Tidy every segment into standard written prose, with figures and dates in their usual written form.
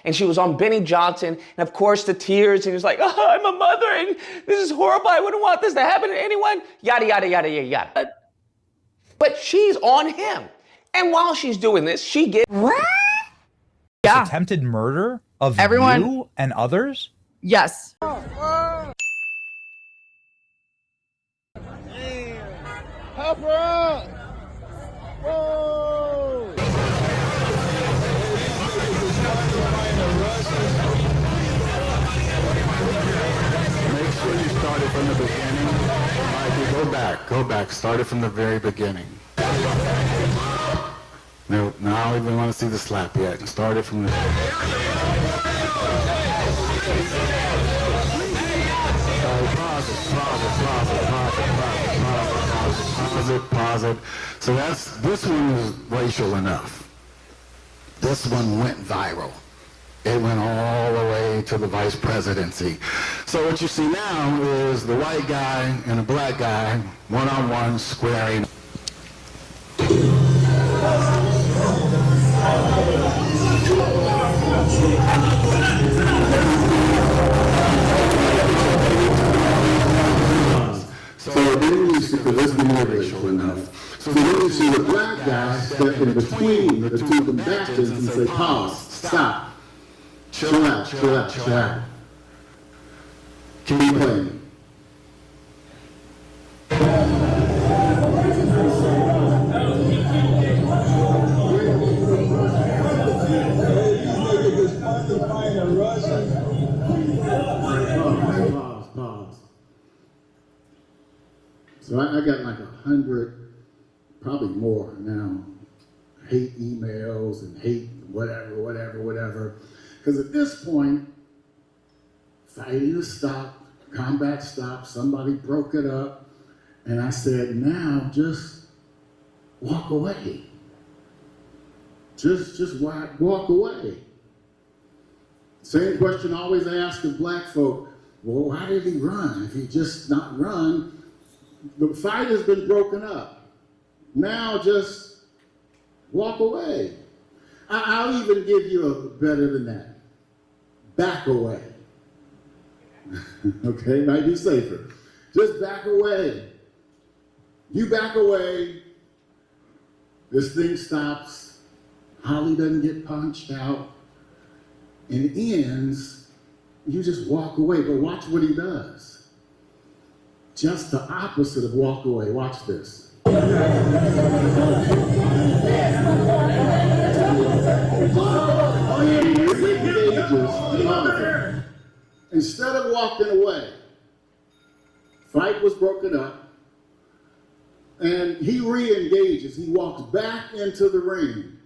and she was on Benny Johnson, and of course the tears, and he was like, oh, I'm a mother, and this is horrible, I wouldn't want this to happen to anyone, yada, yada, yada, yada, yada. But she's on him. And while she's doing this, she gets... What? Yeah. Attempted murder of everyone, you and others? Yes. Help her up! Whoa! Make sure you started from the beginning. Mikey, go back. Start it from the very beginning. No, now we want to see the slap yet. Start it from the... Pause it. So this one is racial enough. This one went viral. It went all the way to the vice presidency. So what you see now is the white guy and the black guy, one-on-one, squaring. So then you see, because this is racial enough. So then you see the black guy step in between the two combatants and say, pause, stop, chill out. Can you play? Pause. So I got like 100, probably more now, hate emails and hate whatever. Because at this point, fighting has stopped, combat stopped, somebody broke it up, and I said, now just walk away. Just walk away. Same question I always ask of black folk, well, why did he run? If he just not run, the fight has been broken up. Now just walk away. I'll even give you a better than that. Back away. Okay, might be safer. Just back away. You back away. This thing stops. Holly doesn't get punched out. And it ends. You just walk away. But watch what he does. Just the opposite of walk away. Watch this. Instead of walking away, fight was broken up, and he re-engages. He walks back into the ring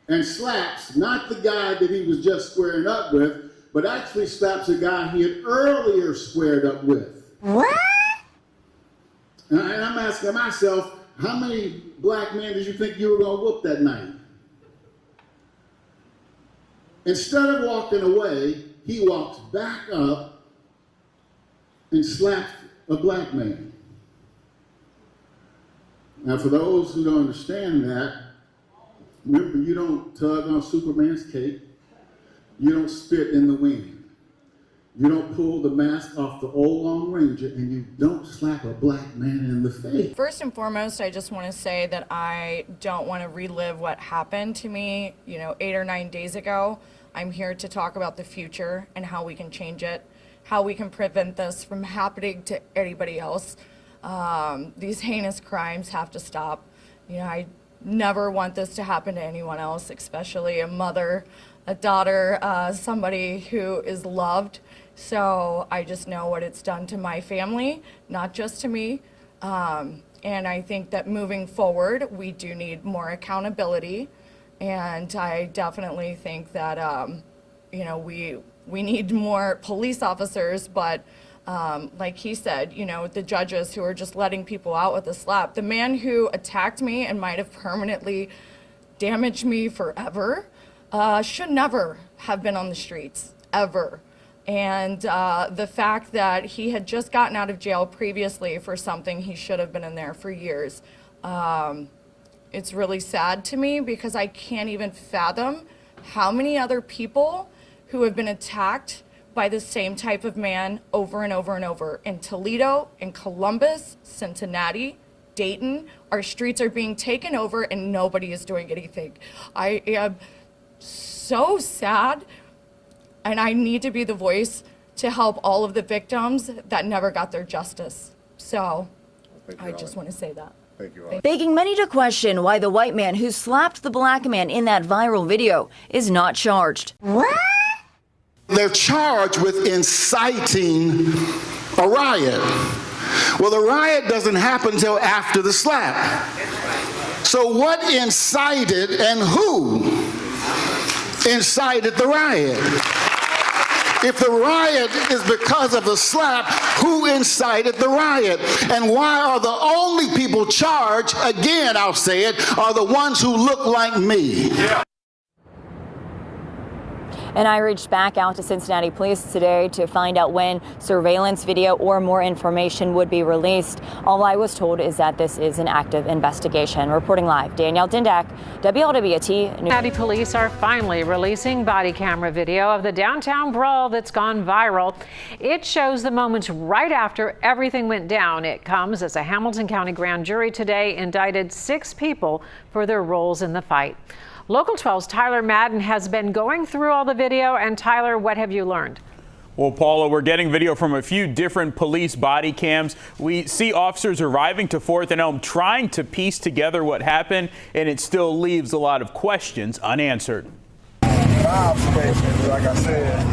and slaps not the guy that he was just squaring up with, but actually slaps a guy he had earlier squared up with. What? And I'm asking myself, how many black men did you think you were going to whoop that night? Instead of walking away, he walks back up and slaps a black man. Now, for those who don't understand that, remember, you don't tug on Superman's cape. You don't spit in the wind. You don't pull the mask off the old Lone Ranger, and you don't slap a black man in the face. First and foremost, I just want to say that I don't want to relive what happened to me, 8 or 9 days ago. I'm here to talk about the future and how we can change it, how we can prevent this from happening to anybody else. These heinous crimes have to stop. I never want this to happen to anyone else, especially a mother, a daughter, somebody who is loved. So I just know what it's done to my family, not just to me. And I think that moving forward, we do need more accountability. And I definitely think that, we need more police officers, but like he said, the judges who are just letting people out with a slap. The man who attacked me and might have permanently damaged me forever should never have been on the streets, ever. And the fact that he had just gotten out of jail previously for something he should have been in there for years, it's really sad to me because I can't even fathom how many other people who have been attacked by the same type of man over and over and over in Toledo, in Columbus, Cincinnati, Dayton. Our streets are being taken over and nobody is doing anything. I am so sad, and I need to be the voice to help all of the victims that never got their justice. So I just want to say that. Begging many to question why the white man who slapped the black man in that viral video is not charged. What? They're charged with inciting a riot. Well, the riot doesn't happen until after the slap. So what incited and who incited the riot? If the riot is because of the slap, who incited the riot? And why are the only people charged, again I'll say it, are the ones who look like me? Yeah. And I reached back out to Cincinnati police today to find out when surveillance video or more information would be released. All I was told is that this is an active investigation. Reporting live, Danielle Dindak, WLWT. Cincinnati police are finally releasing body camera video of the downtown brawl that's gone viral. It shows the moments right after everything went down. It comes as a Hamilton County grand jury today indicted 6 people for their roles in the fight. Local 12's Tyler Madden has been going through all the video. And Tyler, what have you learned? Well, Paula, we're getting video from a few different police body cams. We see officers arriving to 4th and Elm trying to piece together what happened, and it still leaves a lot of questions unanswered. Like I said.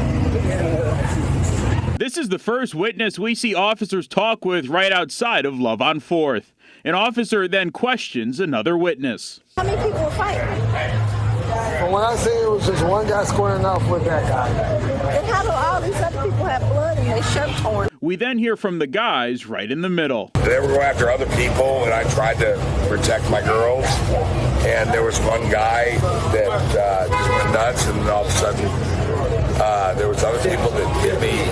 This is the first witness we see officers talk with right outside of Love on 4th. An officer then questions another witness. How many people were fighting? From what I see, it was just one guy squaring off with that guy. And how do all these other people have blood and their shirt torn? We then hear from the guys right in the middle. They were going after other people, and I tried to protect my girls. And there was one guy that just went nuts, and all of a sudden, there was other people that hit me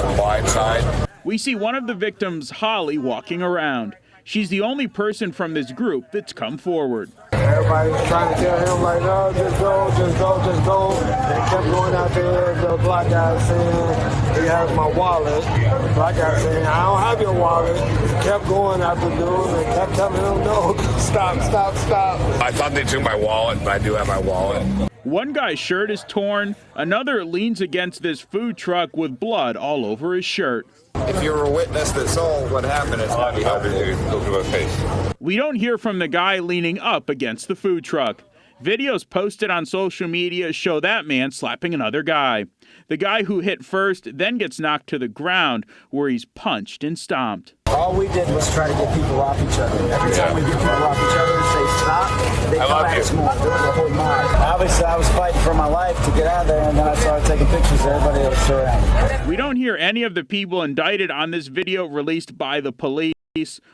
from blindside. We see one of the victims, Holly, walking around. She's the only person from this group that's come forward. Everybody's trying to tell him, like, no, just go, just go, just go. They kept going out there. The black guy saying, he has my wallet. The black guy saying, I don't have your wallet. He kept going after the dude and kept telling him, no, stop, stop, stop. I thought they took my wallet, but I do have my wallet. One guy's shirt is torn. Another leans against this food truck with blood all over his shirt. If you're a witness that saw what happened, it's not helpful. Look at my face. We don't hear from the guy leaning up against the food truck. Videos posted on social media show that man slapping another guy. The guy who hit first then gets knocked to the ground where he's punched and stomped. All we did was try to get people off each other. Every time we get people off each other and say stop, they come at us more. There was a whole mob. Obviously, I was fighting for my life to get out of there, and then I started taking pictures of everybody that was surrounding. We don't hear any of the people indicted on this video released by the police.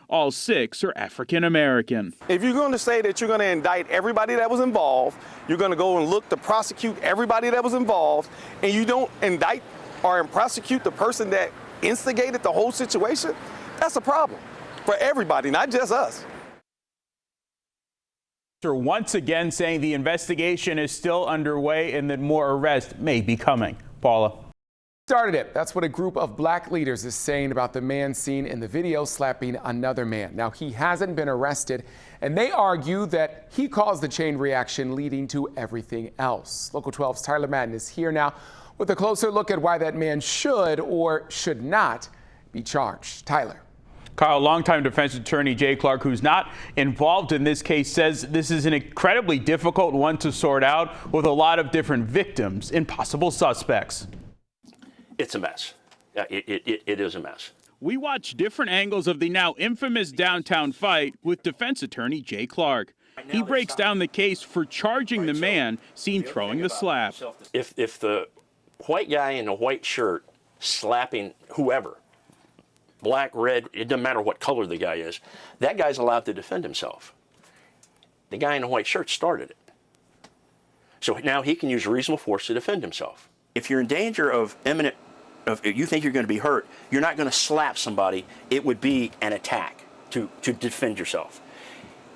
All 6 are African American. If you're going to say that you're going to indict everybody that was involved, you're going to go and look to prosecute everybody that was involved, and you don't indict or prosecute the person that instigated the whole situation, that's a problem for everybody, not just us. Once again saying the investigation is still underway and that more arrests may be coming. Paula. Started it. That's what a group of black leaders is saying about the man seen in the video slapping another man. Now, he hasn't been arrested, and they argue that he caused the chain reaction leading to everything else. Local 12's Tyler Madden is here now with a closer look at why that man should or should not be charged. Tyler. Kyle, longtime defense attorney Jay Clark, who's not involved in this case, says this is an incredibly difficult one to sort out with a lot of different victims and possible suspects. It's a mess. It is a mess. We watch different angles of the now infamous downtown fight with defense attorney Jay Clark. He breaks down the case for charging the man seen throwing the slap. If the white guy in a white shirt slapping whoever, black, red, it doesn't matter what color the guy is, that guy's allowed to defend himself. The guy in a white shirt started it. So now he can use reasonable force to defend himself. If you're in danger of imminent, if you think you're going to be hurt, you're not going to slap somebody. It would be an attack to defend yourself.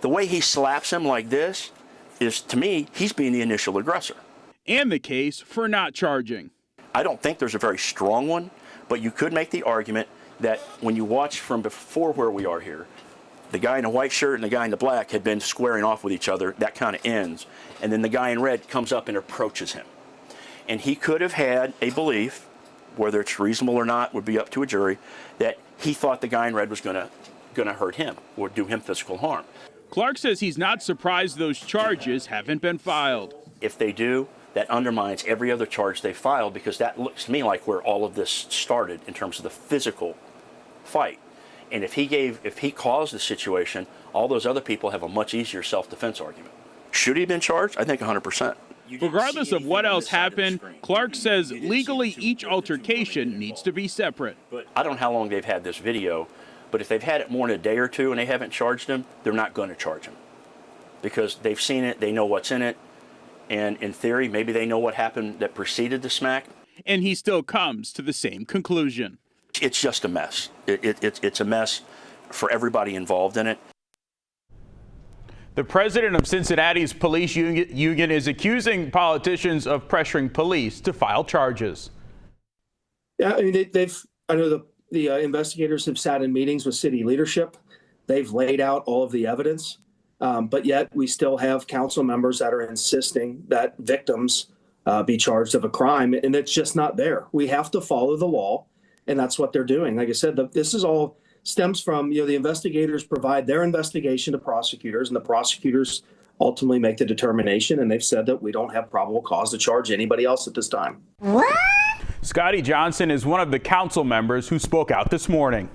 The way he slaps him like this is, to me, he's being the initial aggressor. and the case for not charging. I don't think there's a very strong one, but you could make the argument that when you watch from before where we are here, the guy in the white shirt and the guy in the black had been squaring off with each other. That kind of ends. And then the guy in red comes up and approaches him. And he could have had a belief, whether it's reasonable or not would be up to a jury, that he thought the guy in red was going to hurt him or do him physical harm. Clark says he's not surprised those charges haven't been filed. If they do, that undermines every other charge they filed, because that looks to me like where all of this started in terms of the physical fight. And if he caused the situation, all those other people have a much easier self-defense argument. Should he have been charged? I think 100%. Regardless of what else happened, Clark says legally each altercation needs to be separate. I don't know how long they've had this video, but if they've had it more than a day or two and they haven't charged him, they're not going to charge him. Because they've seen it, they know what's in it, and in theory, maybe they know what happened that preceded the smack. And he still comes to the same conclusion. It's just a mess. It's a mess for everybody involved in it. The president of Cincinnati's police union is accusing politicians of pressuring police to file charges. Yeah, I mean, I know the investigators have sat in meetings with city leadership. They've laid out all of the evidence, but yet we still have council members that are insisting that victims be charged of a crime, and it's just not there. We have to follow the law, and that's what they're doing. Like I said, this is all stems from, the investigators provide their investigation to prosecutors, and the prosecutors ultimately make the determination, and they've said that we don't have probable cause to charge anybody else at this time. Scotty Johnson is one of the council members who spoke out this morning.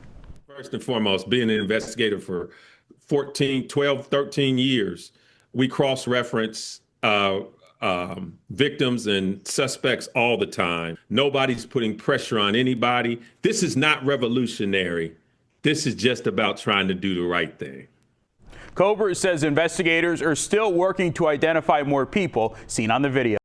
First and foremost, being an investigator for 12, 13 years, we cross-reference victims and suspects all the time. Nobody's putting pressure on anybody. This is not revolutionary. This is just about trying to do the right thing. Cobra says investigators are still working to identify more people seen on the video.